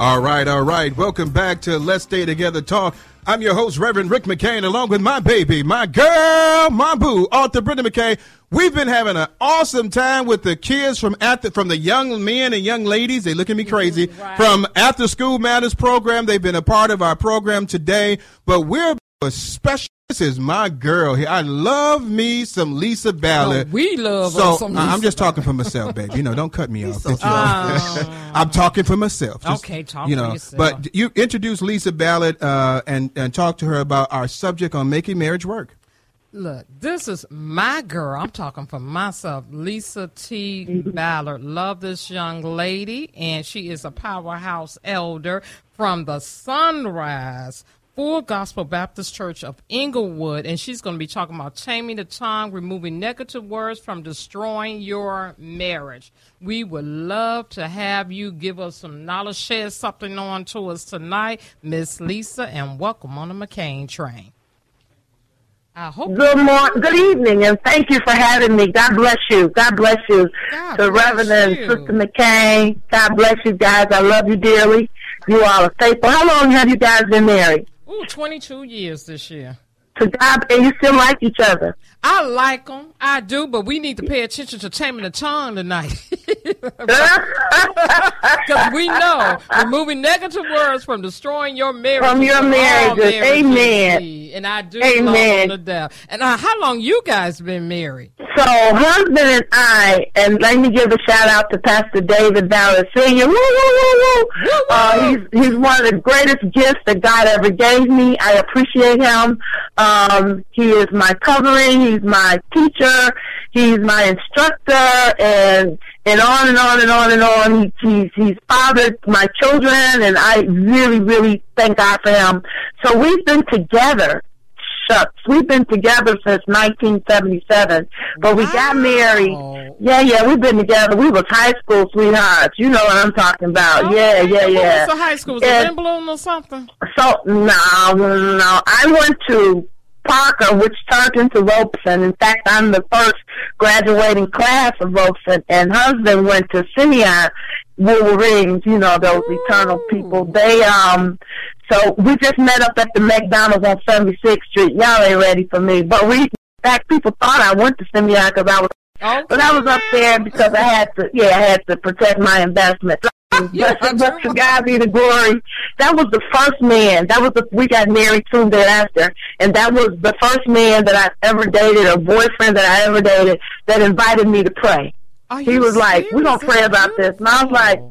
All right. Welcome back to Let's Stay Together Talk. I'm your host, Reverend Rick McCain, along with my baby, my girl, my boo, author Brenda McCain. We've been having an awesome time with the kids from the young men and young ladies. They look at me crazy. Right. From After School Matters program. They've been a part of our program today, but we're a special. This is my girl here. I love me some Lisa Ballard. Oh, we love some Lisa. I'm just talking for myself, baby. Don't cut me off. I'm talking for myself. Okay, talk for yourself. But you introduce Lisa Ballard and talk to her about our subject on making marriage work. Look, this is my girl. I'm talking for myself, Lisa T. Ballard. Love this young lady, and she is a powerhouse elder from the Sunrise Full Gospel Baptist Church of Englewood, and she's going to be talking about taming the tongue, removing negative words from destroying your marriage. We would love to have you give us some knowledge, share something on to us tonight, Miss Lisa, and welcome on the McCain train. Good morning, good evening, and thank you for having me. God bless you. God bless you. To Reverend and Sister McCain, God bless you guys. I love you dearly. You all are faithful. How long have you guys been married? 22 years this year. To God, and you still like each other? I like them. I do, but we need to pay attention to taming the tongue tonight. Because we know removing negative words from destroying your marriage. From your marriages. Amen. And I do Amen. love them to death. And how long you guys been married? So, husband and I, and let me give a shout out to Pastor David Ballard Sr. Woo, woo, woo, woo. He's one of the greatest gifts that God ever gave me. I appreciate him. He is my covering. He's my teacher. He's my instructor, and on and on and on and on. He's fathered my children, and I really, really thank God for him. So we've been together. We've been together since 1977, but we got married. Yeah, we've been together. We was high school sweethearts. You know what I'm talking about. Yeah. What was high school? Was it Englewood or something? So, no. I went to Parker, which turned into Robeson. In fact, I'm the first graduating class of Robeson, and husband went to Simeon Wolverines, those eternal people. So we just met up at the McDonald's on 76th Street. Y'all ain't ready for me. But in fact, people thought I went to Simeon because I was, but I was up there because I had to protect my investment. But to God be the glory. That was the first man. We got married soon thereafter, and that was the first man that I ever dated, or boyfriend that I ever dated, that invited me to pray. He was like, "We're gonna pray about this," and I was like,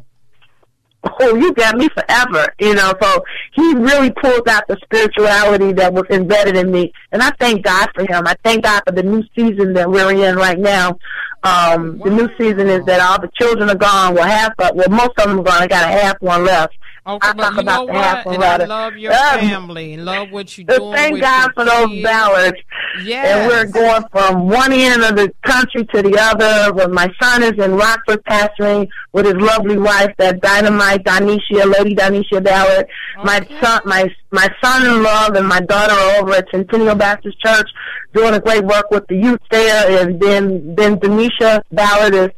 "Oh, you got me forever," So he really pulled out the spirituality that was embedded in me, and I thank God for him. I thank God for the new season that we're in right now. The new season is that all the children are gone. Most of them are gone. I got a half one left. Okay, but you know what? And I love your family and love what you're doing. Thank God for those Ballards. Yes. And we're going from one end of the country to the other. When my son is in Rockford pastoring with his lovely wife, that dynamite Lady Donisha Ballard. Okay. My son-in-law and my daughter are over at Centennial Baptist Church doing a great work with the youth there. And then Donisha Ballard is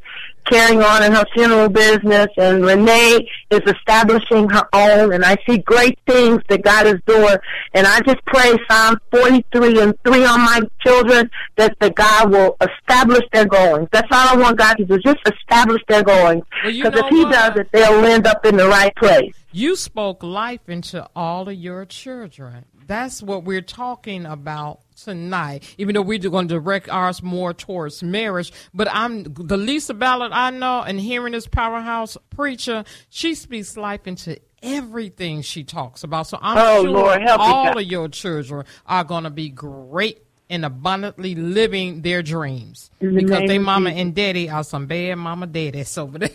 carrying on in her funeral business, and Renee is establishing her own, and I see great things that God is doing, and I just pray Psalm 43:3 on my children, that God will establish their goings. That's all I want God to do, just establish their goings, because if he does it, they'll end up in the right place. You spoke life into all of your children. That's what we're talking about tonight, even though we're going to direct ours more towards marriage. But the Lisa Ballard I know, and hearing this powerhouse preacher, she speaks life into everything she talks about. So I'm sure Lord, all of your children are going to be great and abundantly living their dreams, because they mama and daddy are some bad mama daddies over there.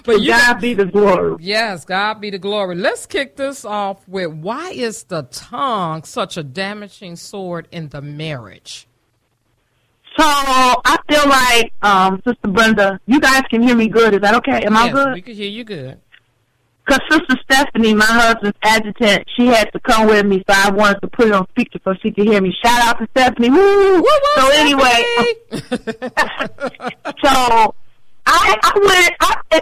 But God be the glory. Yes, God be the glory. Let's kick this off with, why is the tongue such a damaging sword in the marriage? So I feel like, Sister Brenda, you guys can hear me good. Is that okay? Am I good? Yes, we can hear you good. Because Sister Stephanie, my husband's adjutant, she had to come with me, so I wanted to put it on speaker so she could hear me. Shout out to Stephanie. Woo! Woo, So Stephanie! anyway, so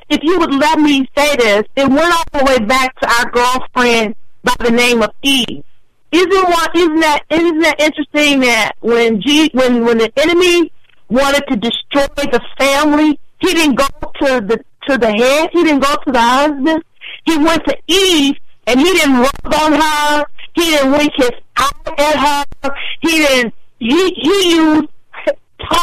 If you would let me say this, it went all the way back to our girlfriend by the name of Eve. Isn't that interesting that when the enemy wanted to destroy the family, he didn't go to the head, he didn't go to the husband, he went to Eve, and he didn't rub on her, he didn't wink his eye at her, he used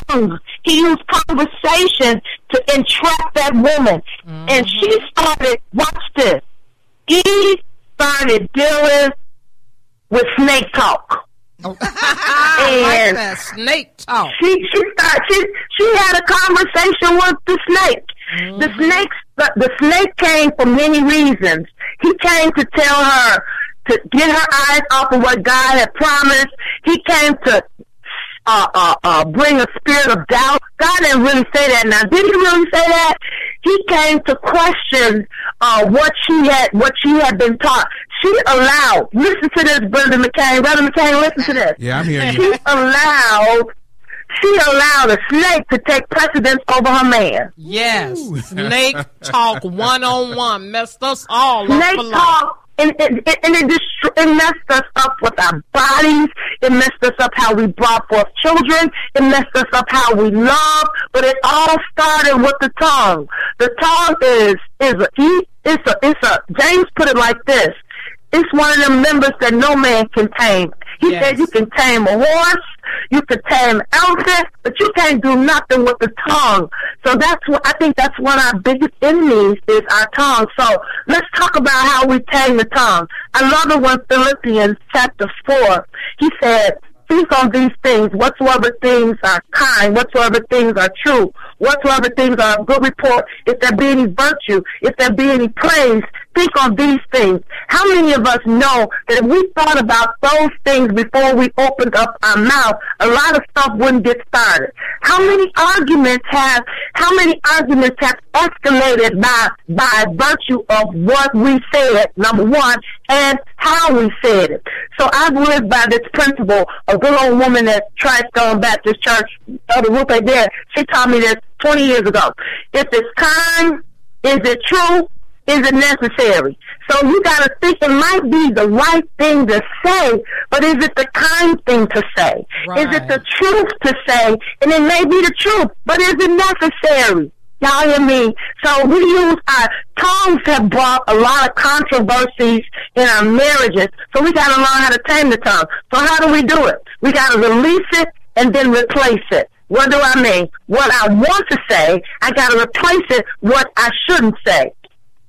tongues, he used conversation to entrap that woman. Mm-hmm. And she started, watch this, Eve started dealing with snake talk. Oh. I like that snake talk. She had a conversation with the snake. Mm-hmm. The snake came for many reasons. He came to tell her to get her eyes off of what God had promised. He came to bring a spirit of doubt. God didn't really say that. Now, did he really say that? He came to question what she had been taught. She allowed. Listen to this, Brother McCain. Brother McCain, listen to this. Yeah, I'm hearing you. She allowed a snake to take precedence over her man. Yes, snake talk 101 messed us all up. Snake talk. And it messed us up with our bodies. It messed us up how we brought forth children. It messed us up how we love. But it all started with the tongue. The tongue James put it like this. It's one of them members that no man can tame. He said you can tame a horse, you can tame an elephant, but you can't do nothing with the tongue. So I think that's one of our biggest enemies is our tongue. So let's talk about how we tame the tongue. I love it when Philippians chapter 4, he said, think on these things, whatsoever things are kind, whatsoever things are true, whatsoever things are of good report, if there be any virtue, if there be any praise, think on these things. How many of us know that if we thought about those things before we opened up our mouth, a lot of stuff wouldn't get started? How many arguments have escalated by virtue of what we said, number one, and how we said it? So I've lived by this principle. A good old woman at Tri-Stone Baptist Church, Elder Rupe there, she taught me this 20 years ago. If it's kind, is it true? Is it necessary? So you got to think it might be the right thing to say, but is it the kind thing to say? Right. Is it the truth to say? And it may be the truth, but is it necessary? Y'all hear me? So we use our tongues have brought a lot of controversies in our marriages. So we got to learn how to tame the tongue. So how do we do it? We got to release it and then replace it. What do I mean? What I want to say, I got to replace it what I shouldn't say.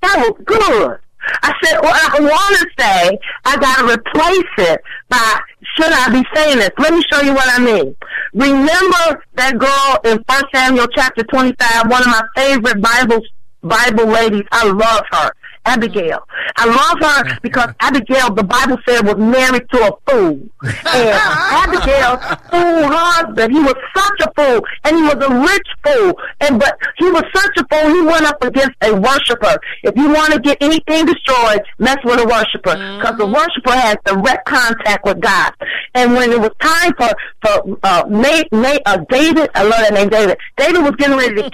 That was good. I said, what I want to say, I got to replace it by, should I be saying this? Let me show you what I mean. Remember that girl in 1 Samuel chapter 25, one of my favorite Bible ladies. I love her. Abigail. I love her because Abigail, the Bible said, was married to a fool. And Abigail's fool husband, he was such a fool, and he was a rich fool. But he was such a fool, he went up against a worshiper. If you want to get anything destroyed, mess with a worshiper, because the worshiper has direct contact with God. And when it was time for David, I love that name, David. David was getting ready to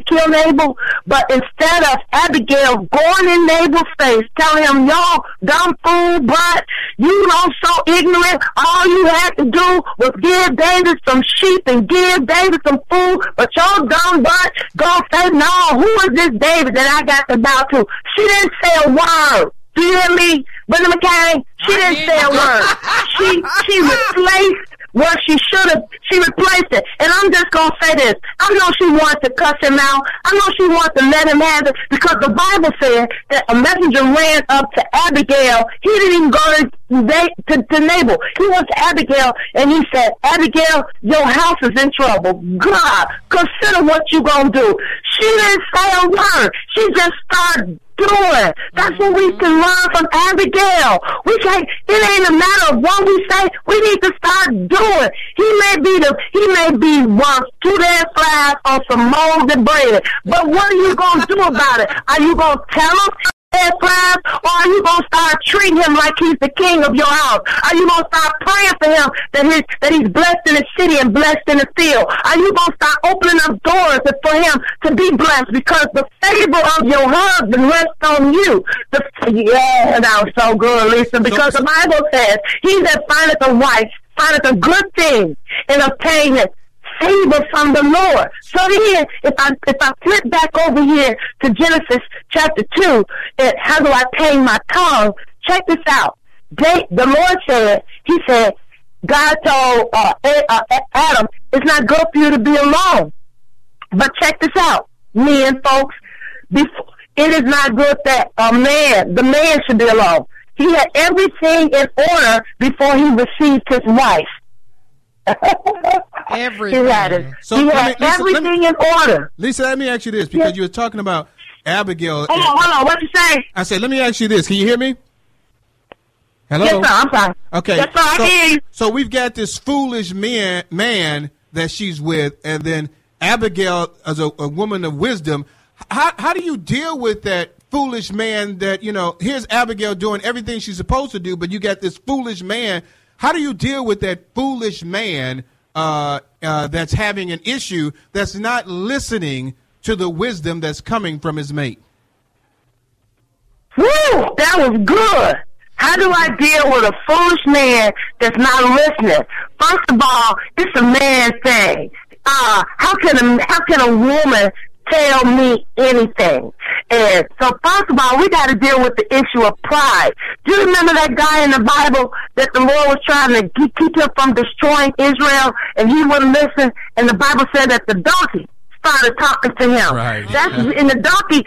kill Nabal, but instead of Abigail going in Nabal's face, telling him, "Y'all dumb fool, but you know, so ignorant. All you had to do was give David some sheep and give David some food, but y'all dumb but go say, no, who is this David that I got to bow to?" She didn't say a word. Do you hear me, Brother McCain? She didn't say a word. She replaced what she should have. She replaced it. And I'm just going to say this. I know she wanted to cuss him out. I know she wanted to let him have it, because the Bible said that a messenger ran up to Abigail. He didn't even go to Nabal. He went to Abigail and he said, "Abigail, your house is in trouble. God, consider what you going to do." She didn't say a word. She just started doing. That's what we can learn from Abigail. It ain't a matter of what we say. We need to start doing. He may be worth 2 days flies on some molded bread. But what are you going to do about it? Are you going to tell him? prayers, or are you going to start treating him like he's the king of your house? Are you going to start praying for him that he's blessed in the city and blessed in the field? Are you going to start opening up doors for him to be blessed because the favor of your husband rests on you? Yeah, that was so good, Lisa, because the Bible says, he that findeth a wife findeth a good thing and obtaineth favor from the Lord. So then, if I flip back over here to Genesis chapter 2, how do I tame my tongue? Check this out. The Lord said, he said, God told Adam, it's not good for you to be alone. But check this out, men, folks. It is not good that the man should be alone. He had everything in order before he received his wife. Everything. He had everything in order. Lisa, let me ask you this, because you were talking about Abigail. Hold on. What you say? I said, let me ask you this. Can you hear me? Hello? Yes, sir. I'm sorry. Okay. Yes, sir. I hear you. So we've got this foolish man that she's with, and then Abigail as a woman of wisdom. How do you deal with that foolish man that, here's Abigail doing everything she's supposed to do, but you got this foolish man. How do you deal with that foolish man that's having an issue, that's not listening to the wisdom that's coming from his mate? Woo! That was good. How do I deal with a foolish man that's not listening? First of all, it's a man thing. How can a woman tell me anything? And so first of all, we got to deal with the issue of pride. Do you remember that guy in the Bible that the Lord was trying to keep him from destroying Israel, and he wouldn't listen? And the Bible said that the donkey started talking to him. Right. That's in the donkey.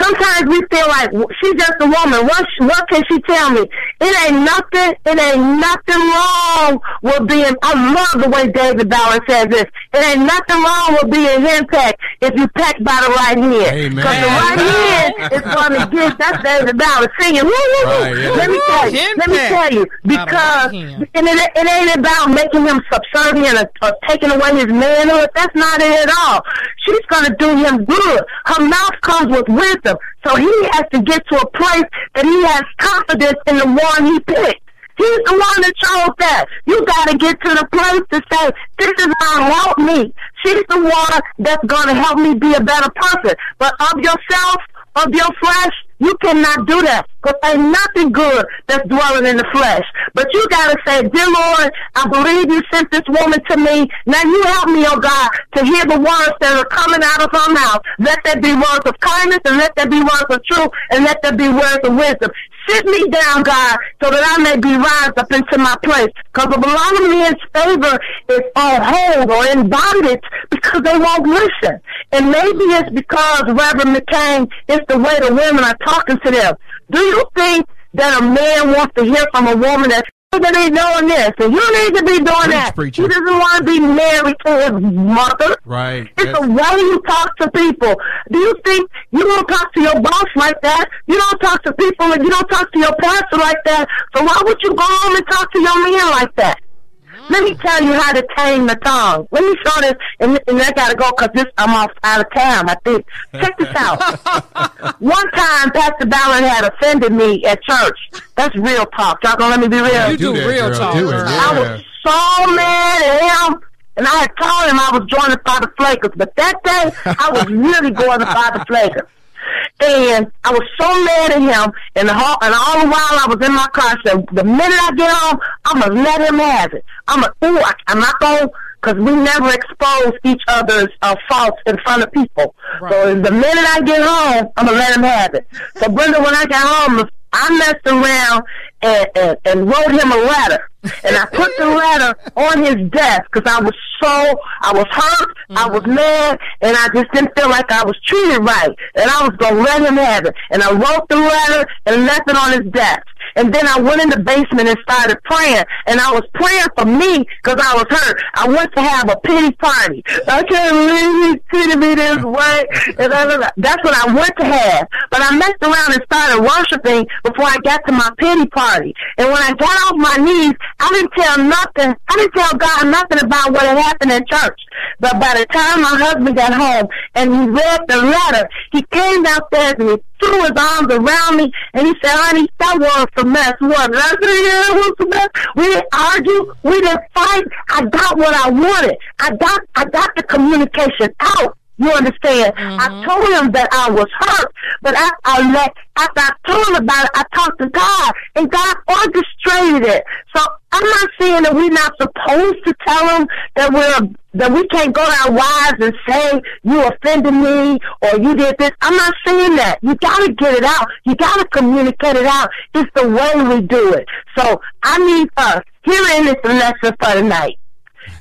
Sometimes we feel like she's just a woman. What can she tell me? It ain't nothing wrong with being, I love the way David Ballard says this. It ain't nothing wrong with being henpecked if you peck by the right hand. Because the right hand is going to get, that's David Ballard singing. Woo, woo, woo. Right, yeah. Let me tell you, because it ain't about making him subservient or taking away his manhood. That's not it at all. She's going to do him good. Her mouth comes with wisdom. So he has to get to a place that he has confidence in the one he picked. He's the one that chose that. You got to get to the place to say, this is going to help me. She's the one that's going to help me be a better person. But of yourself, of your flesh, you cannot do that, because ain't nothing good that's dwelling in the flesh. But you got to say, dear Lord, I believe you sent this woman to me. Now you help me, oh God, to hear the words that are coming out of her mouth. Let there be words of kindness, and let there be words of truth, and let there be words of wisdom. Sit me down, God, so that I may be raised up into my place. Because a lot of men's favor is on hold or in bondage because they won't listen. And maybe it's because, Reverend McCain, it's the way the women are talking to them. Do you think that a man wants to hear from a woman that's ain't doing this, and you need to be doing that? Preacher. He doesn't want to be married to his mother. Right. It's the way you talk to people. Do you think you don't talk to your boss like that? You don't talk to people, and you don't talk to your pastor like that. So why would you go home and talk to your man like that? Let me tell you how to tame the tongue. Let me show this, and I gotta go because I'm out of town, I think. Check this out. One time, Pastor Ballard had offended me at church. That's real talk. Y'all gonna let me be real? You do real talk. I was so mad at him, and I had told him I was joining Father Flakers, but that day, I was really going to Father Flakers. And I was so mad at him, and all the while I was in my car, I said, the minute I get home, I'm going to let him have it. I'm not going to, because we never expose each other's faults in front of people. Right. So the minute I get home, I'm going to let him have it. So, Brenda, when I got home, I messed around and wrote him a letter. And I put the letter on his desk because I was hurt, I was mad, and I just didn't feel like I was treated right. And I was going to let him have it. And I wrote the letter and left it on his desk. And then I went in the basement and started praying. And I was praying for me because I was hurt. I went to have a pity party. I can't believe he treated me this way. And that's what I went to have. But I messed around and started worshiping before I got to my pity party. And when I got off my knees, I didn't tell God nothing about what had happened in church. But by the time my husband got home and he read the letter, he came downstairs and he threw his arms around me and he said, honey, that was a mess, wasn't it? I said, yeah, it was a mess. We didn't argue. We didn't fight. I got what I wanted. I got the communication out. You understand? Mm-hmm. I told him that I was hurt, but after I told him about it, I talked to God, and God orchestrated it. So I'm not saying that we're not supposed to tell him that we can't go to our wives and say, you offended me, or you did this. I'm not saying that. You gotta get it out. You gotta communicate it out. It's the way we do it. So I need us. Herein is the lesson for tonight.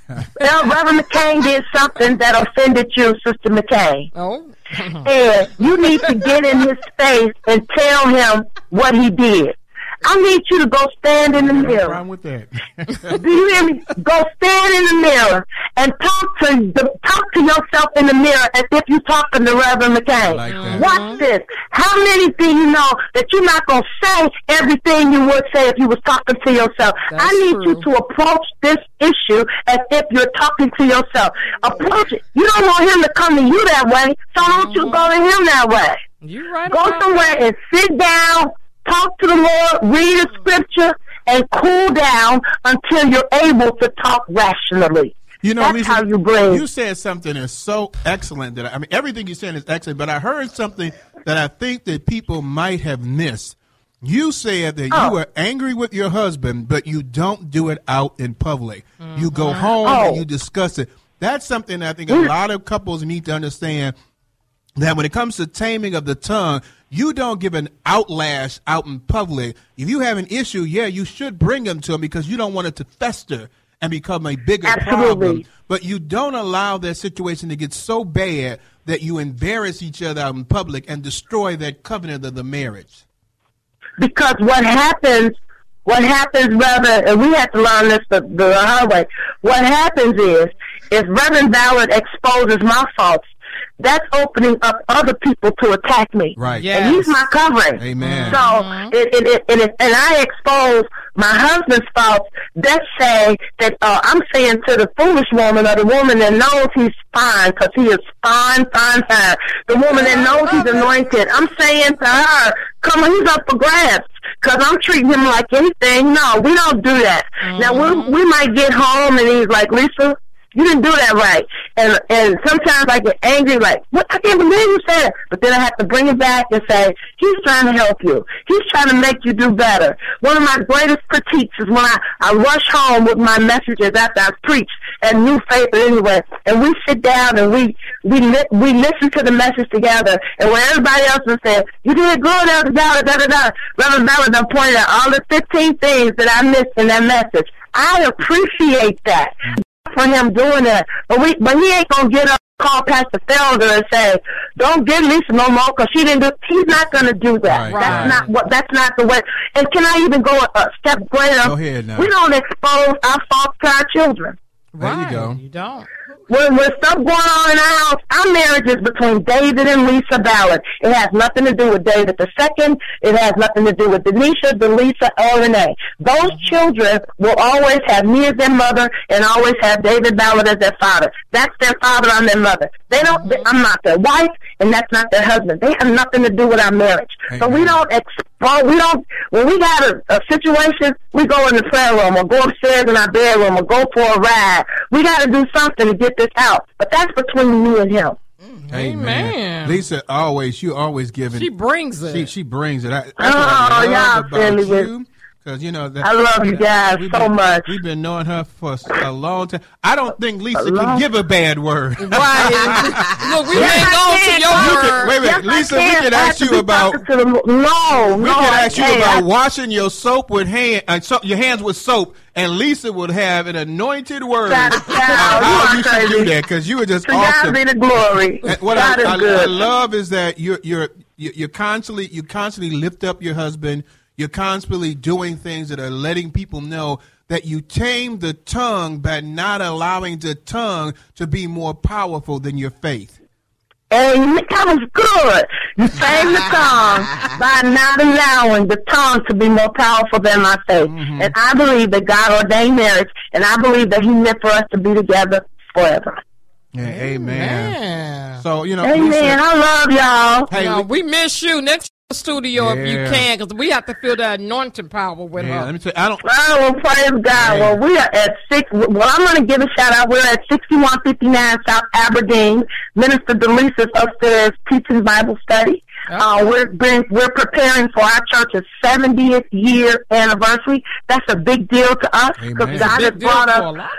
Reverend McCain did something that offended you, Sister McCain. Oh. And you need to get in his face and tell him what he did. I need you to go stand in the mirror. What's wrong with that? Do you hear me? Go stand in the mirror and talk to yourself in the mirror as if you're talking to Reverend McCain. Like that. Watch this. How many do you know that you're not going to say everything you would say if you was talking to yourself? I need you to approach this issue as if you're talking to yourself. Approach it. You don't want him to come to you that way, so don't you go to him that way. You right. Go somewhere and sit down. Talk to the Lord, read the scripture, and cool down until you're able to talk rationally. You know, that's Lisa, how you bring. You said something that's so excellent that everything you're saying is excellent, but I heard something that I think that people might have missed. You said that you were angry with your husband, but you don't do it out in public. Mm-hmm. You go home and you discuss it. That's something I think a lot of couples need to understand, that when it comes to taming of the tongue, you don't give an outlash out in public. If you have an issue, you should bring them to him because you don't want it to fester and become a bigger problem. But you don't allow that situation to get so bad that you embarrass each other out in public and destroy that covenant of the marriage. Because what happens, Reverend, and we have to learn this the hard way, what happens is, if Reverend Ballard exposes my faults, that's opening up other people to attack me. Right. Yes. And he's my covering. Amen. So, and I expose my husband's faults, that's saying that I'm saying to the foolish woman, or the woman that knows he's fine, because he is fine. The woman that knows he's anointed, I'm saying to her, come on, he's up for grabs, because I'm treating him like anything. No, we don't do that. Mm-hmm. Now, we might get home, and he's like, Lisa, you didn't do that right. And sometimes I get angry, like, what? I can't believe you said it. But then I have to bring it back and say, he's trying to help you. He's trying to make you do better. One of my greatest critiques is when I rush home with my messages after I've preached at New Faith anyway, and we sit down and we listen to the message together. And when everybody else is saying, you did good, Reverend Ballard done pointed out all the 15 things that I missed in that message. I appreciate that. For him doing that, but he ain't gonna get up, call Pastor Felder and say, "Don't get Lisa no more," because she didn't do. He's not gonna do that. Right. That's not the way. And can I even go a step greater? Go ahead now. We don't expose our faults to our children. There you go. You don't. When stuff going on in our house, our marriage is between David and Lisa Ballard. It has nothing to do with David II. It has nothing to do with Denisha, Delisa, or Renee. Those children will always have me as their mother and always have David Ballard as their father. That's their father, I'm their mother. They don't. I'm not their wife, and that's not their husband. They have nothing to do with our marriage. Amen. So we don't when we got a situation, we go in the prayer room or go upstairs in our bedroom or go for a ride. We got to do something to get this out. But that's between me and him. Amen. Lisa, you always giving. She brings it. She brings it. That's what y'all I love about silly you. Because, I love you guys so much. We've been knowing her for a long time. I don't think Lisa can give a bad word. Right. Look, we ain't going to your word. Wait, Yes, Lisa, we can ask you about. We can ask you about washing your soap with your hands with soap, and Lisa would have an anointed word on how you should do that, because you were just awesome. God be the glory. What God is good. I love is that you constantly lift up your husband. You're constantly doing things that are letting people know that you tame the tongue by not allowing the tongue to be more powerful than your faith. And that was good. You tame the tongue by not allowing the tongue to be more powerful than my faith. Mm-hmm. And I believe that God ordained marriage, and I believe that He meant for us to be together forever. Yeah, amen. So, amen. Lisa, I love y'all. hey, we miss you. Next studio if you can, because we have to feel that anointing power with her. let me tell you, I don't. Oh, well, praise God. Yeah. Well, we are at I'm going to give a shout out. We're at 6159 South Aberdeen. Minister Delisa's upstairs teaching Bible study. We're preparing for our church's 70th year anniversary. That's a big deal to us because God has brought us.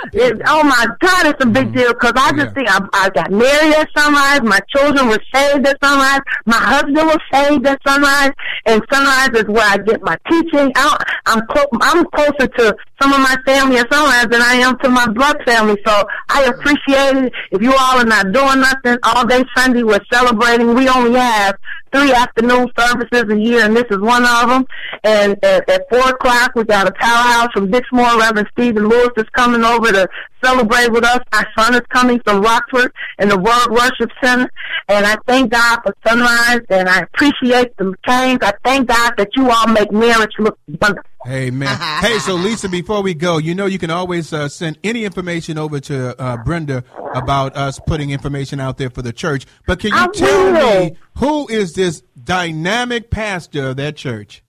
Oh my God, it's a big deal because I just think I got married at Sunrise. My children were saved at Sunrise. My husband was saved at Sunrise, and Sunrise is where I get my teaching. I'm closer to some of my family at Sunrise than I am to my blood family. So I appreciate it. If you all are not doing nothing all day Sunday, we're celebrating. We only have 3 afternoon services a year, and this is one of them. And at 4 o'clock, we got a powerhouse from Dixmoor. Reverend Stephen Lewis is coming over to celebrate with us. My son is coming from Rockford in the World Worship Center. And I thank God for Sunrise, and I appreciate the McCains. I thank God that you all make marriage look wonderful. Amen. Hey, so Lisa, before we go, you can always send any information over to Brenda about us putting information out there for the church. But can you tell me, who is this dynamic pastor of that church?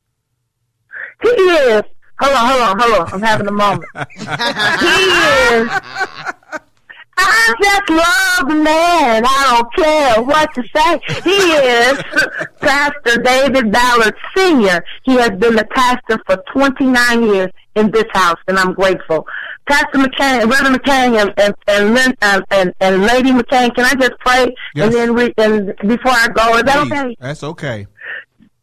He is. Hold on. I'm having a moment. He is. I just love the man. I don't care what to say. He is Pastor David Ballard Sr. He has been the pastor for 29 years in this house, and I'm grateful. Pastor McCain, Reverend McCain, and Lady McCain, can I just pray? Yes. And then before I go, is that okay? That's okay.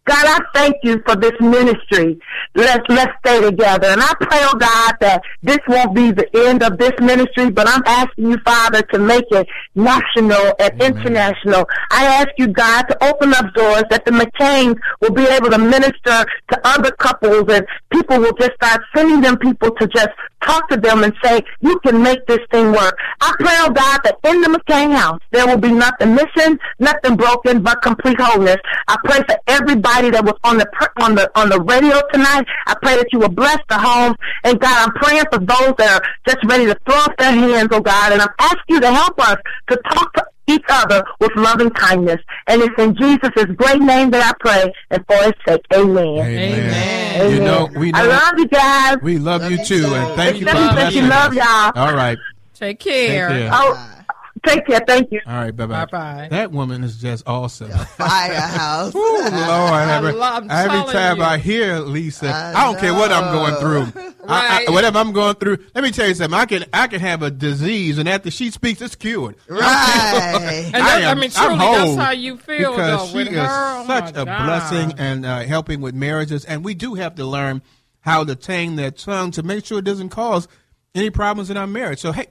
God, I thank you for this ministry. Let's stay together. And I pray, oh God, that this won't be the end of this ministry, but I'm asking you, Father, to make it national and international. I ask you, God, to open up doors that the McCains will be able to minister to other couples, and people will just start sending them people to just talk to them and say, you can make this thing work. I pray, oh God, that in the McCain house, there will be nothing missing, nothing broken, but complete wholeness. I pray for everybody that was on the radio tonight. I pray that you will bless the homes. And God, I'm praying for those that are just ready to throw up their hands, oh God. And I'm asking you to help us to talk to each other with loving kindness. And it's in Jesus' great name that I pray, and for his sake, amen. Amen. We know. I love you guys. We love you too, and thank you for blessing you love us. y'all. All right. Take care. Take care. Thank you. All right, bye-bye. Bye-bye. That woman is just awesome. Firehouse. Ooh, Lord, I'm every time you. I hear Lisa, I don't care what I'm going through. Right. Whatever I'm going through, let me tell you something. I can have a disease, and after she speaks, it's cured. Right. And I mean, truly, that's how you feel, because though, with she her. is such a blessing and helping with marriages. And we do have to learn how to tame that tongue to make sure it doesn't cause any problems in our marriage. So, hey,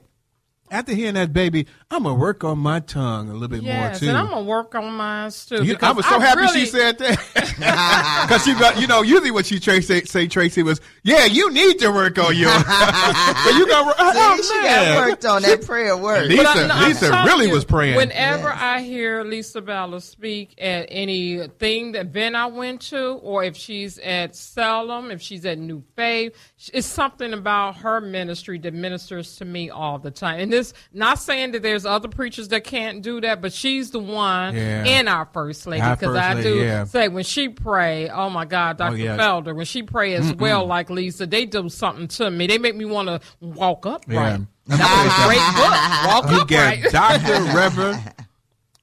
after hearing that, baby, I'm going to work on my tongue a little bit more, too. And I'm going to work on mine, too. I was so happy she said that. Because she got, usually what she say, Tracy, was, yeah, you need to work on yours. But you got she got worked on that prayer word. Lisa really was praying. Whenever I hear Lisa Ballard speak at anything, the event I went to, or if she's at Salem, if she's at New Faith, it's something about her ministry that ministers to me all the time. And this, not saying that there's other preachers that can't do that, but she's the one in our First Lady. Because I do say when she pray, oh my God, Dr. Felder, when she pray as well like Lisa, they do something to me. They make me want to walk upright. That was a great book. Walk upright. You got Dr. Reverend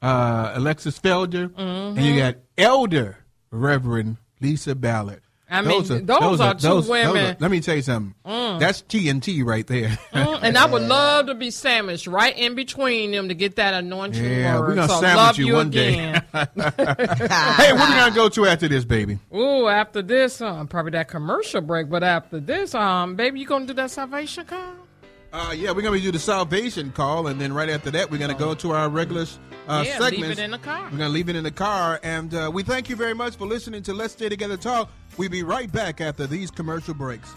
Alexis Felder, and you got Elder Reverend Lisa Ballard. I mean, those are two women. Let me tell you something. That's TNT right there. And I would love to be sandwiched right in between them to get that anointing word. We're going to sandwich you one day. Hey, what are we going to go to after this, baby? Ooh, after this, probably that commercial break. But after this, baby, you going to do that salvation call? Yeah, we're going to do the salvation call, and then right after that, we're going to go to our regular segments. Leave it in the car. We're going to leave it in the car, and we thank you very much for listening to Let's Stay Together Talk. We'll be right back after these commercial breaks.